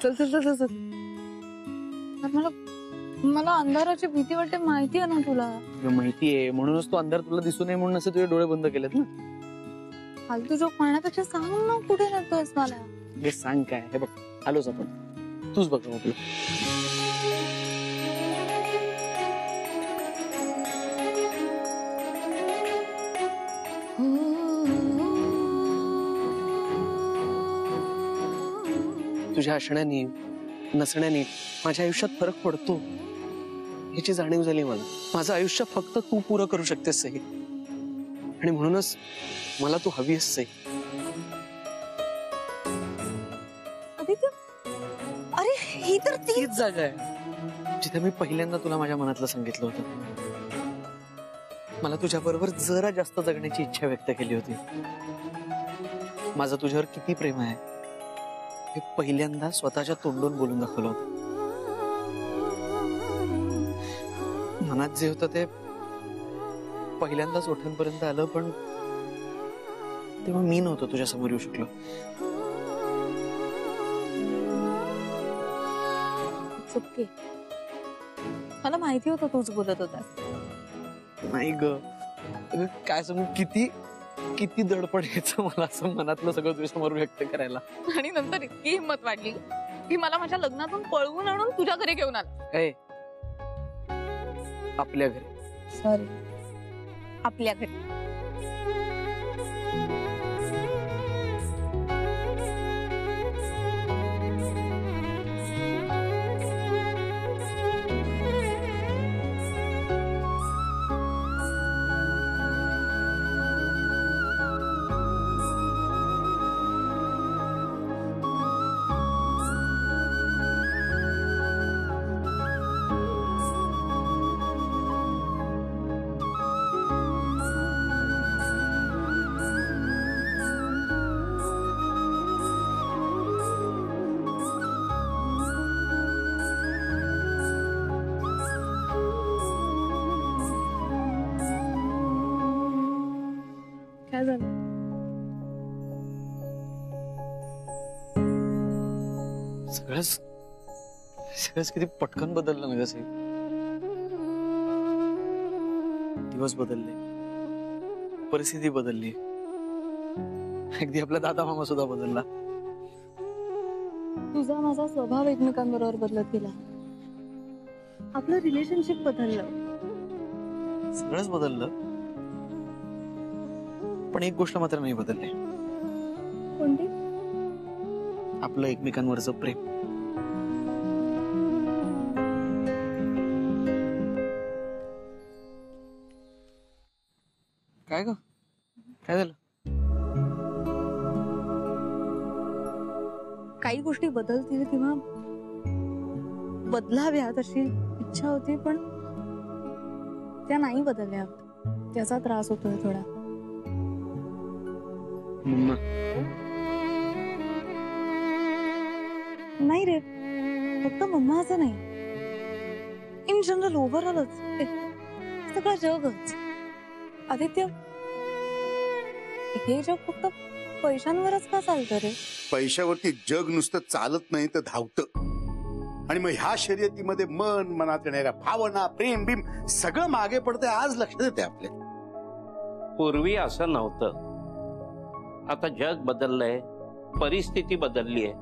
चल चल चल चल. मला मला अंधाराची भीती वाटते, माहिती आहे ना तुला. माहिती आहे म्हणूनच तो अंधार तुला दिसू नये म्हणून असे तुझे डोळे बंद केलेत ना. फालतू जोक म्हणण्यापेक्षा सांग ना कुठे नेतोयस मला. हे सांग काय. हे बघ आलोच आपण, तूच बघ आपलं. तुझ्या असण्याने नसण्याने माझ्या आयुष्यात फरक पडतो याची जाणीव झाली मला. माझं आयुष्य फक्त तू पुरं करू शकतेस सही, आणि म्हणूनच मला तू हवी आहेस सही. आदित्य, अरे ही तर तीच जागा आहे जिथे मी पहिल्यांदा तुला माझ्या मनातलं सांगितलं होतं. मला तुझ्या बरोबर जरा जास्त जगण्याची इच्छा व्यक्त केली होती. माझं तुझ्यावर किती प्रेम आहे हे पहिल्यांदा स्वतःच्या तोंडून बोलून दाखवलं होतं. मनात जे होतं ते पहिल्यांदाच ओठांपर्यंत आलं, पण तेव्हा मी नव्हतो तुझ्या समोर येऊ शकलो. चुकी, मला माहिती होतं तूच बोलत होतास. नाही ग, काय सांगू, किती किती दडपण यायचं मला असं मनातलं सगळं तुझ्या समोर व्यक्त करायला. आणि नंतर इतकी हिंमत वाढली की मला माझ्या लग्नातून पळवून आणून तुझ्या घरी घेऊन आला. आपल्या घरी. सॉरी, आपल्या घरी. काय झालं? सगळंच किती पटकन बदललं ना कसे. दिवस बदलले, परिस्थिती बदलली, अगदी आपला दादा मामा सुद्धा बदलला. तुझा माझा स्वभाव एकमेकांबरोबर बदलत गेला. आपलं रिलेशनशिप बदललं. सगळंच बदललं, पण एक गोष्ट मात्र नाही बदलली. कोणती? आपलं एकमेकांवरचं प्रेम. काय ग, काय झालं? काही गोष्टी बदलतील किंवा बदलाव्यात अशी इच्छा होती, पण त्या नाही बदलल्या. त्याचा त्रास होतोय थोडा. नाही रे, फक्त मम्मा असं नाही, इन जनरल ओव्हरऑलच सगळं जगच. आदित्य, हे जग फक्त पैशांवरच का चालतं रे? पैशावरती जग नुसतं चालत नाही तर धावतं. आणि मग ह्या शर्यतीमध्ये मन, मनात येणाऱ्या भावना, प्रेम बिम सगळं मागे पडतंय. आज लक्षात येते आपल्या. पूर्वी असं नव्हतं. आता जग बदललंय, परिस्थिती बदलली आहे.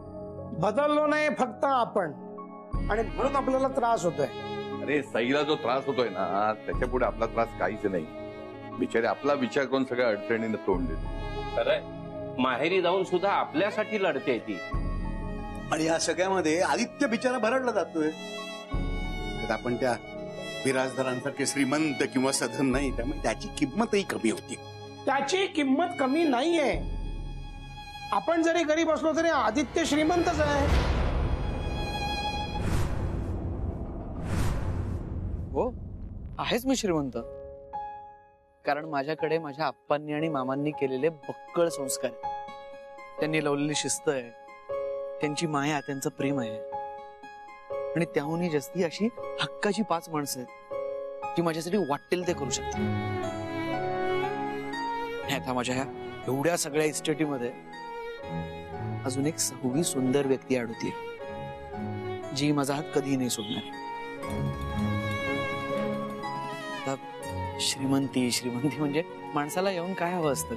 बदललो नाही फक्त आपण, आणि म्हणून आपल्याला त्रास होतोय. अरे सईला जो त्रास होतोय ना, त्याच्या पुढे आपला त्रास काहीच नाही. बिचारे आपला विचार करून सगळ्या अडचणींना तोंड देतो. खरंय, माहेरी जाऊन सुद्धा आपल्यासाठी लढते ती. आणि या सगळ्यामध्ये आदित्य बिचारा भरडला जातोय. आपण त्या बिराजदारांसारखे श्रीमंत किंवा सधन नाही, त्यामुळे त्याची किंमतही कमी होती. त्याची किंमत कमी नाहीये. आपण जरी गरीब असलो तरी आदित्य श्रीमंतच आहे. हो, आहेच मी श्रीमंत. कारण माझ्याकडे माझ्या आप्पांनी आणि मामांनी केलेले बक्कळ संस्कार. त्यांनी लावलेली शिस्त आहे, त्यांची माया, त्यांचं प्रेम आहे. आणि त्याहूनही जास्ती अशी हक्काची 5 माणसं आहेत जी माझ्यासाठी वाटेल ते करू शकतात. आता माझ्या ह्या एवढ्या सगळ्या इस्टेटीमध्ये अजून एक 6वी सुंदर व्यक्ती ऍड होती. जी माझा हात कधीही नाही सोडणार. आता श्रीमंती श्रीमंती म्हणजे माणसाला येऊन काय हवं असतं.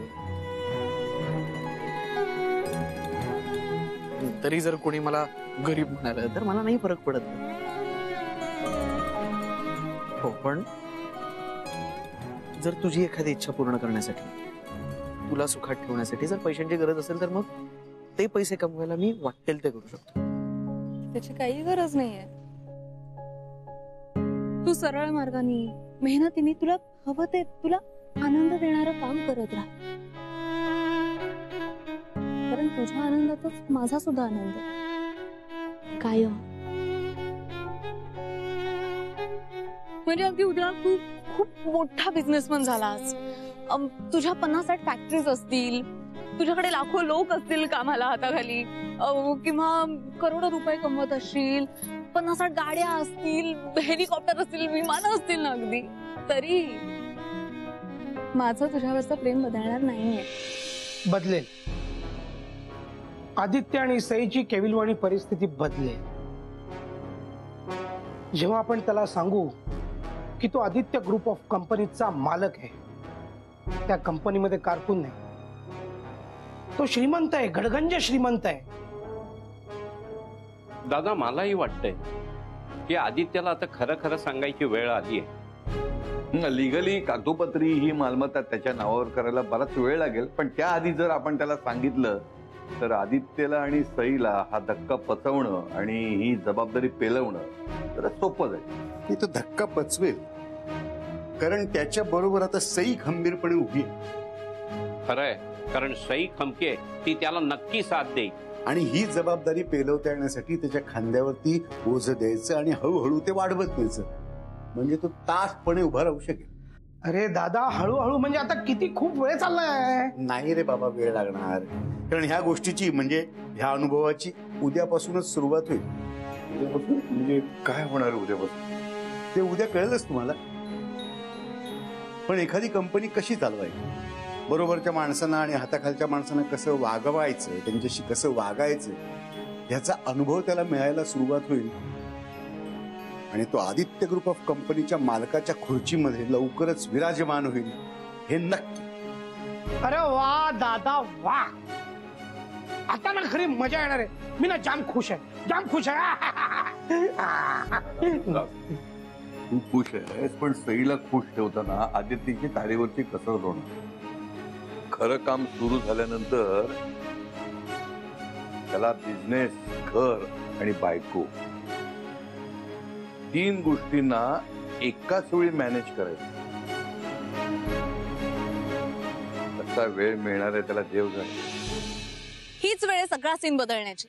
तरी जर कोणी मला गरीब म्हणाल तर मला नाही फरक पडत. हो, पण जर तुझी एखादी इच्छा पूर्ण करण्यासाठी, तुला सुखात ठेवण्यासाठी जर पैशांची गरज असेल तर मग ते पैसे कमवायला मी वाटेल ते करू शकतो. त्याची काही गरज नाहीये. तू सरळ मार्गाने मेहनतीने तुला हवं ते तुला आनंद देणारं काम करत राहा. कारण तुझ्या आनंदातच माझा सुद्धा आनंद आहे. कायम. म्हणजे अगदी उद्या तू खूप मोठा बिझनेसमन झालास, तुझ्या 50-60 फॅक्टरीज असतील, तुझ्याकडे लाखो लोक असतील कामाला हाताखाली, किंवा करोडो रुपये कमवत असशील, 50-60 गाड्या असतील, हेलिकॉप्टर असतील, विमानं असतील ना अगदी, तरी माझं तुझ्यावरचं प्रेम बदलणार नाहीये. बदलेल. आदित्य आणि सईची केविलवाणी परिस्थिती बदलेल. जेव्हा आपण त्याला सांगू की तो आदित्य ग्रुप ऑफ कंपनीचा मालक आहे, त्या कंपनीमध्ये कारकून नाही, तो श्रीमंत आहे, गडगंज श्रीमंत आहे. दादा मलाही वाटतंय की आदित्यला आता खरं खरं सांगायची वेळ आली आहे. लिगली कागदोपत्री ही मालमत्ता त्याच्या नावावर करायला बराच वेळ लागेल, पण त्याआधी जर आपण त्याला सांगितलं तर आदित्यला आणि सईला हा धक्का पचवणं आणि ही जबाबदारी पेलवणं तर सोपं जाईल. मी तो धक्का पचवेल, कारण त्याच्या बरोबर आता सई खंबीरपणे उभी आहे. खरंय, कारण सई खमके ती त्याला नक्की साथ देईल. आणि ही जबाबदारी पेलवता येण्यासाठी त्याच्या खांद्यावरती ओझ द्यायचं आणि हळूहळू ते वाढवत न्यायचं, म्हणजे तो तासपणे उभा राहू शकेल. अरे दादा, हळूहळू म्हणजे आता किती खूप वेळ चाललाय. नाही रे बाबा, वेळ लागणार. कारण ह्या गोष्टीची म्हणजे ह्या अनुभवाची उद्यापासूनच सुरुवात होईल. उद्यापासून म्हणजे काय होणार उद्यापासून ते उद्या कळेलच तुम्हाला. पण एखादी कंपनी कशी चालवायची, बरोबरच्या माणसांना आणि हाताखालच्या माणसांना कसं वागवायचं, त्यांच्याशी कसं वागायचं, ह्याचा अनुभव त्याला मिळायला सुरुवात होईल. आणि तो आदित्य ग्रुप ऑफ कंपनीच्या मालकाच्या खुर्चीमध्ये लवकरच विराजमान होईल, हे नक्की. अरे वा दादा वा, आता ना खरी मजा येणार आहे. मी ना जाम खुश आहे, जाम खुश आहे. तू खुश आहेस, पण सईला खुश ठेवताना आदित्यची तारेवरची कसरत होणार. खरं काम सुरू झाल्यानंतर त्याला बिझनेस, घर आणि बायको, 3 गोष्टींना एकाच वेळी मॅनेज करायचं. तसा वेळ मिळणार आहे त्याला देव जाणे. हीच वेळ सगळा सीन बदलण्याची,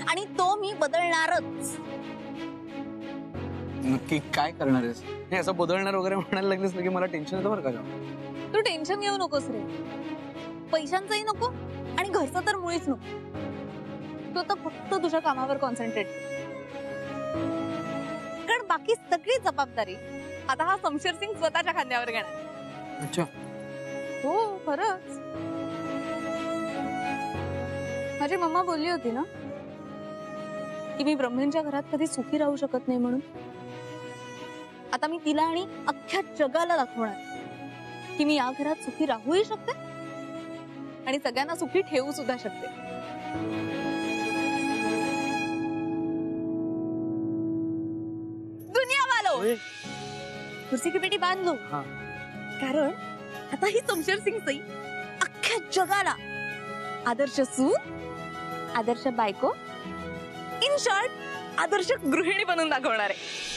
आणि तो मी बदलणारच. नक्की काय करणार आहेस? हे असं बदलणार वगैरे म्हणायला लागलीस ना की मला टेन्शन येतं बरं का. तू टेन्शन घेऊ नकोस रे. पैशांचंही नको आणि घरचं तर मुळीच नको. तू आता फक्त तुझ्या कामावर कॉन्सन्ट्रेट, कारण बाकी सगळी जबाबदारी आता हा शमशेर सिंग स्वतःच्या खांद्यावर घेणार. अच्छा, हो खरंच. माझी मम्मा बोलली होती ना की मी ब्रह्मेंच्या घरात कधी सुखी राहू शकत नाही म्हणून. आता मी तिला आणि अख्ख्या जगाला दाखवणार की मी या घरात सुखी राहूही शकते आणि सगळ्यांना सुखी ठेवू सुद्धा शकते. दुनिया वालो, कुर्सी की पेटी बांध लो. कारण आता ही शमशेर सिंग सई अख्ख्या जगाला आदर्श सून, आदर्श बायको, इन शॉर्ट आदर्श गृहिणी बनवून दाखवणार आहे.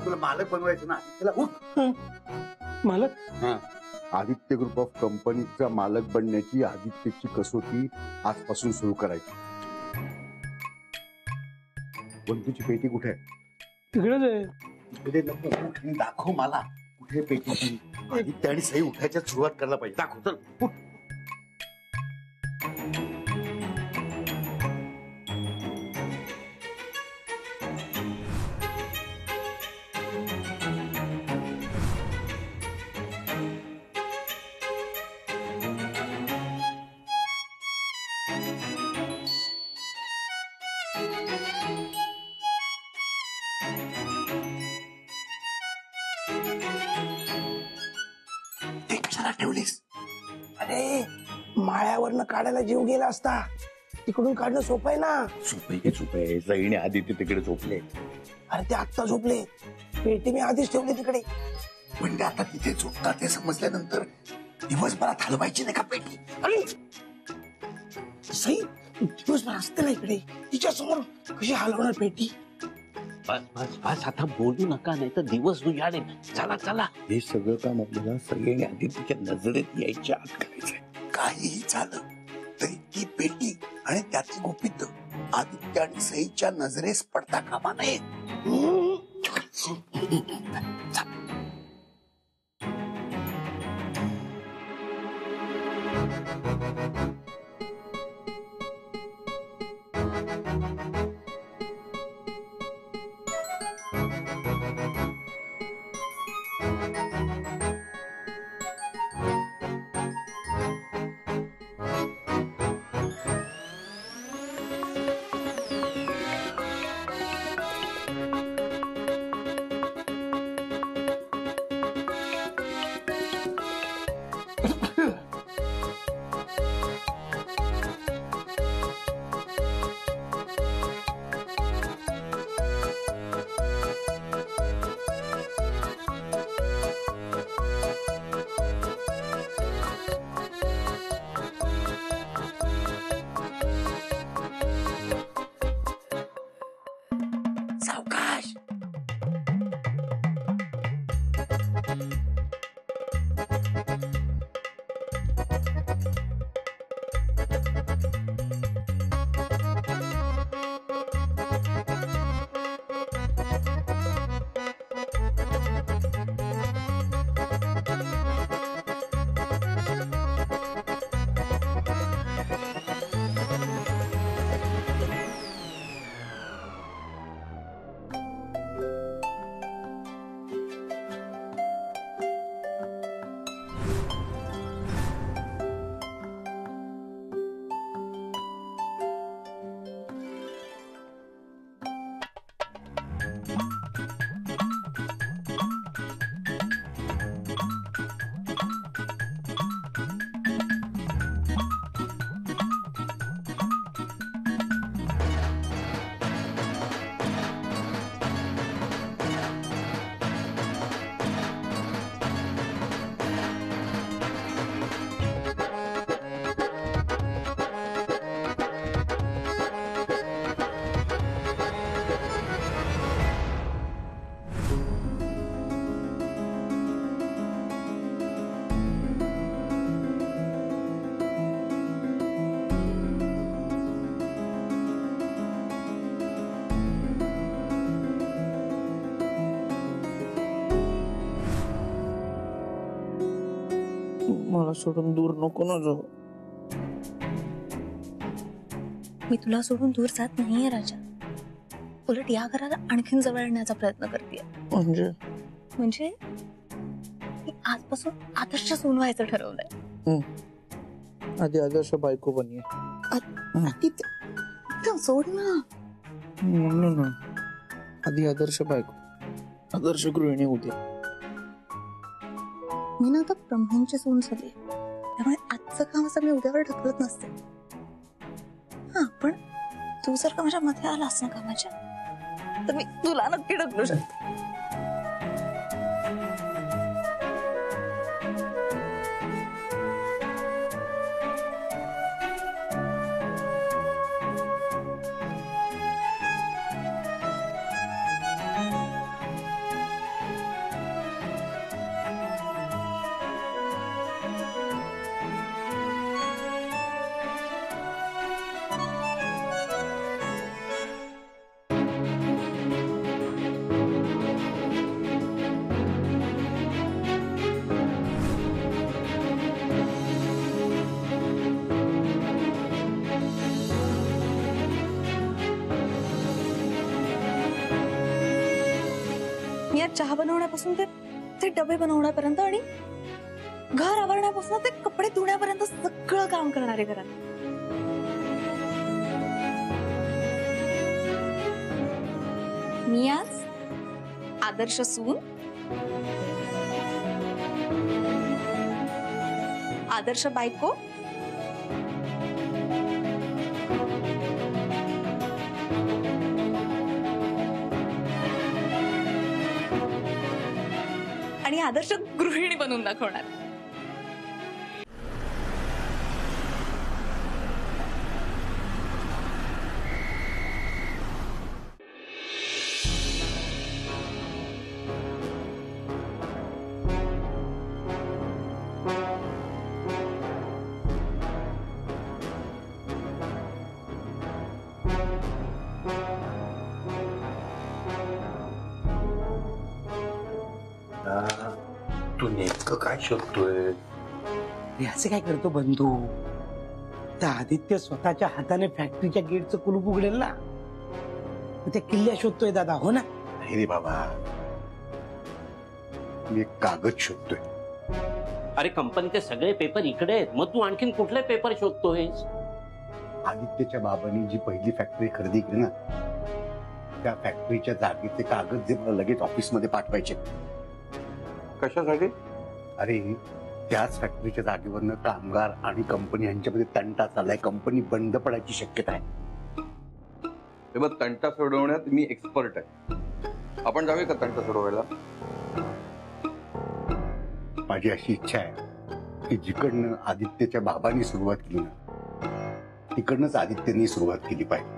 तुला मालक बनवायचं ना, त्याला उठ. मालक, आदित्य ग्रुप ऑफ कंपनीचा मालक बनण्याची आदित्यची कसोटी आजपासून सुरू करायची. बंधूची पेटी कुठे आहे? तिकडेच आहे. तिकडे नको, दाखव मला कुठे पेटी. आदित्य आणि सई उठायच्या सुरुवात करायला पाहिजे. दाखव चल उठ. ते कशाला ठेवलीस? अरे माळ्यावरनं काढायला जीव गेला असता, तिकडून काढणं सोपं आहे ना. सुपे सईने आदित्य तिकडे झोपले. अरे ते आत्ता झोपले, पेटी मी आधीच ठेवली तिकडे. पण ते आता तिथे झोपतात ते समजल्यानंतर दिवसभरात हलवायची नाही का पेटी? अरे सई दिवसभर असते ना इकडे, तिच्या समोर कशी हलवणार पेटी? बस बस बस आता बोलू नका, नाही तर दिवस उजाडेल. चला चला. हे सगळं काम आपल्याला सई आणि आदित्यच्या नजरेत यायच्या आत करायचंय. काहीही झालं तरी ती पेटी आणि त्याचे गुपित आदित्य आणि सईच्या नजरेस पडता कामा नये. सावकाश. मला सोडून दूर नको ना जाऊ. मी तुला सोडून दूर जात नाहीये राजा, उलट या घराला आणखीन जवळ आणण्याचा प्रयत्न करते. म्हणजे मी आजपासून आदर्श सून व्हायचं ठरवलंय. आधी आदर्श बायको बनी. सोड ना. म्हणलं ना, आधी आदर्श बायको, आदर्श गृहिणी होती. मी ना आता ब्रह्मांची सून झाली, त्यामुळे आजचं काम असं मी उद्यावर ढकलत नसते. हा, पण तू जर का माझ्या मध्ये आलास ना कामाच्या, तर मी तुला नक्की ढकलू शकते. चहा बनवण्यापासून ते डबे बनवण्यापर्यंत आणि घर आवरण्यापासून ते कपडे धुण्यापर्यंत सगळं काम करणारे घरात. मी आज आदर्श सून, आदर्श बायको, आणि आदर्श गृहिणी बनवून दाखवणार. तू नेमकं काय शोधतोय? असं काय करतो बंधू? तर आदित्य स्वतःच्या हाताने फॅक्टरीच्या गेटचं कुलूप उघडेल ना, त्या किल्ल्या शोधतोय दादा, हो ना? नाही रे बाबा, मी एक कागद शोधतोय. अरे कंपनीचे सगळे पेपर इकडे आहेत, मग तू आणखीन कुठले पेपर शोधतोयस? आदित्यच्या बाबांनी जी पहिली फॅक्टरी खरेदी केली ना, त्या फॅक्टरीच्या जागेचे कागद जे मला लगेच ऑफिसमध्ये पाठवायचे. कशासाठी? अरे त्याच फॅक्टरीच्या जागेवरनं कामगार आणि कंपनी यांच्यामध्ये तंटा चाललाय. कंपनी बंद पडायची शक्यता आहे. हे बघ, तंटा सोडवण्यात मी एक्सपर्ट आहे. आपण जाऊया का तंटा सोडवायला? माझी अशी इच्छा आहे की जिकडनं आदित्यच्या बाबांनी सुरुवात केली ना, तिकडनंच आदित्यनी सुरुवात केली पाहिजे.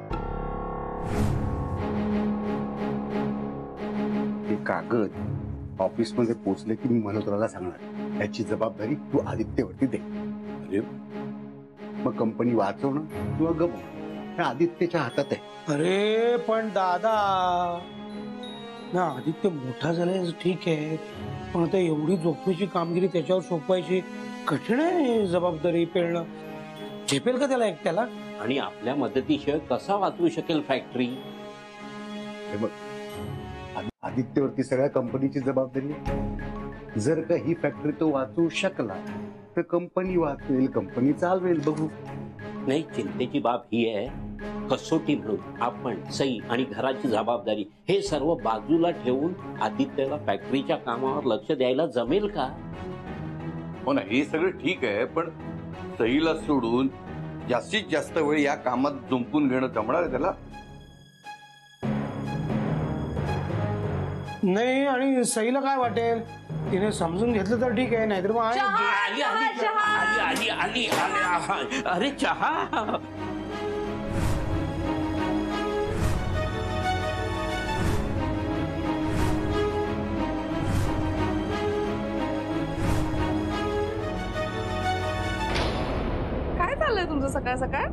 हे कागद ऑफिसमध्ये पोहोचले की मी मनोहरला सांगणार, याची जबाबदारी तू आदित्यवरती दे. अरे मग कंपनी वाचवणं किंवा गमवणं हे आदित्यच्या हातात आहे. अरे पण दादा ना, आदित्य मोठा झालाय ठीक आहे, पण आता एवढी जोखमीची कामगिरी त्याच्यावर सोपवायची कठीण आहे. जबाबदारी पेलणं झेपेल का त्याला एकट्याला? आणि आपल्या मदतीशिवाय कसा वाचवू शकेल फॅक्टरी? हे बघ, आदित्यवरती सगळ्या कंपनीची जबाबदारी आहे. जर का ही फॅक्टरी तो वाचवू शकला तर कंपनी वाचवेल, कंपनी चालवेल. बघू. नाही, चिंतेची बाब ही आहे, कसोटी म्हणून आपण सई आणि घराची जबाबदारी हे सर्व बाजूला ठेवून आदित्यला फॅक्टरीच्या कामावर लक्ष द्यायला जमेल का? हो ना, हे सगळं ठीक आहे, पण सईला सोडून जास्तीत जास्त वेळ या कामात जुंपून घेणं जमणार आहे त्याला? नाही, आणि सईला काय वाटेल? तिने समजून घेतलं तर ठीक आहे, नाहीतर मग आली आली आली आली आली. अरे चहा. काय चाललंय तुमचं सकाळ सकाळ?